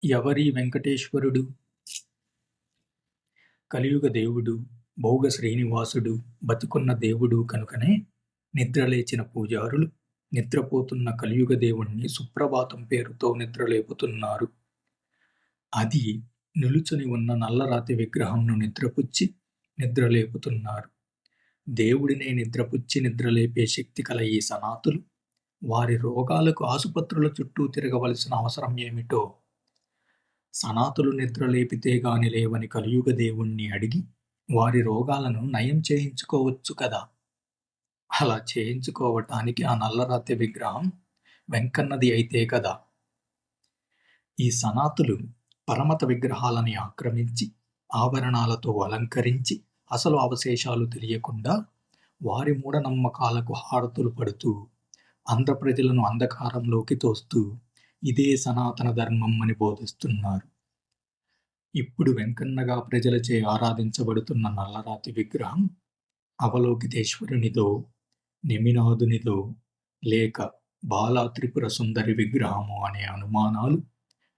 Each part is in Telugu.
ఎవరి వెంకటేశ్వరుడు? కలియుగ దేవుడు, భోగ శ్రీనివాసుడు, బతికున్న దేవుడు కనుకనే నిద్రలేచిన పూజారులు నిద్రపోతున్న కలియుగ దేవుణ్ణి సుప్రభాతం పేరుతో నిద్రలేపుతున్నారు. అది నిలుచుని ఉన్న నల్లరాతి విగ్రహంను నిద్రపుచ్చి నిద్రలేపుతున్నారు. దేవుడినే నిద్రపుచ్చి నిద్రలేపే శక్తి కల ఈ సనాతులు వారి రోగాలకు ఆసుపత్రుల చుట్టూ తిరగవలసిన అవసరం ఏమిటో సనాతులు నిద్రలేపితే గాని లేవని కలియుగ దేవుణ్ణి అడిగి వారి రోగాలను నయం చేయించుకోవచ్చు కదా. అలా చేయించుకోవటానికి ఆ నల్లరాతి విగ్రహం వెంకన్నది అయితే కదా. ఈ సనాతులు పరమత విగ్రహాలని ఆక్రమించి ఆభరణాలతో అలంకరించి అసలు అవశేషాలు తెలియకుండా వారి మూఢనమ్మకాలకు హారతులు పడుతూ ఆంధ్ర ప్రజలను అంధకారంలోకి తోస్తూ ఇదే సనాతన ధర్మం అని బోధిస్తున్నారు. ఇప్పుడు వెంకన్నగా ప్రజలచే ఆరాధించబడుతున్న నల్లరాతి విగ్రహం అవలోకితేశ్వరునిదో, నెమినాథునిదో లేక బాలా త్రిపుర సుందరి విగ్రహమో అనే అనుమానాలు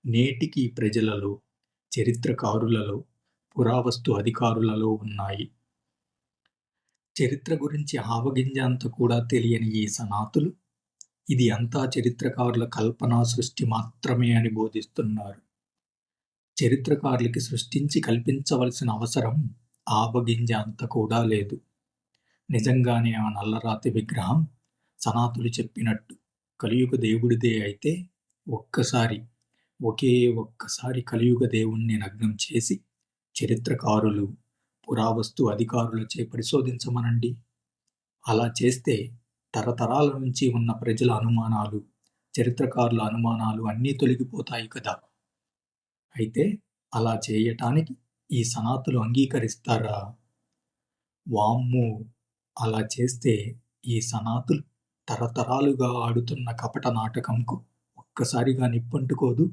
నేటికీ ప్రజలలో, చరిత్రకారులలో, పురావస్తు అధికారులలో ఉన్నాయి. చరిత్ర గురించి ఆవగింజ అంత కూడా తెలియని ఈ సనాతులు ఇది అంతా చరిత్రకారుల కల్పనా సృష్టి మాత్రమే అని బోధిస్తున్నారు. చరిత్రకారులకి సృష్టించి కల్పించవలసిన అవసరం ఆవగింజ అంత కూడా లేదు. నిజంగానే ఆ నల్లరాతి విగ్రహం సనాతులు చెప్పినట్టు కలియుగ దేవుడిదే అయితే ఒకే ఒక్కసారి కలియుగ దేవుణ్ణి నగ్నం చేసి చరిత్రకారులు, పురావస్తు అధికారులచే పరిశోధించమనండి. అలా చేస్తే తరతరాల నుంచి ఉన్న ప్రజల అనుమానాలు, చరిత్రకారుల అనుమానాలు అన్నీ తొలగిపోతాయి కదా. అయితే అలా చేయటానికి ఈ సనాతులు అంగీకరిస్తారా? వామ్మో! అలా చేస్తే ఈ సనాతులు తరతరాలుగా ఆడుతున్న కపట నాటకంకు ఒక్కసారిగా నిప్పంటుకోదు.